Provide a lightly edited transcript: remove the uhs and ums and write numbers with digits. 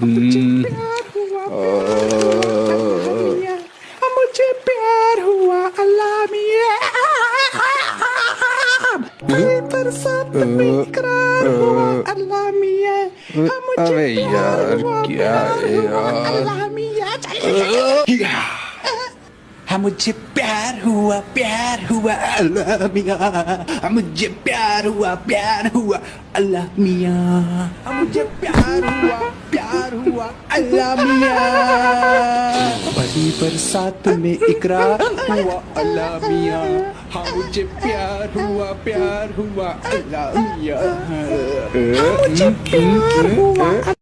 मुझे प्यार हुआ मुझे प्यार हुआ अल्लाह मियां बरसात में इकरार हुआ अल्लाह मियां मुझे अबे प्यार यार हुआ क्या है यार। अल्लाह मियां मुझे प्यार हुआ अल्लाह मियां मुझे प्यार हुआ अल्लाह मियां मुझे प्यार हुआ अल्लाह मियां बड़ी बरसात में इकरार हुआ अल्लाह मियां हाँ मुझे प्यार हुआ अल्लाह मियां मुझे प्यार हुआ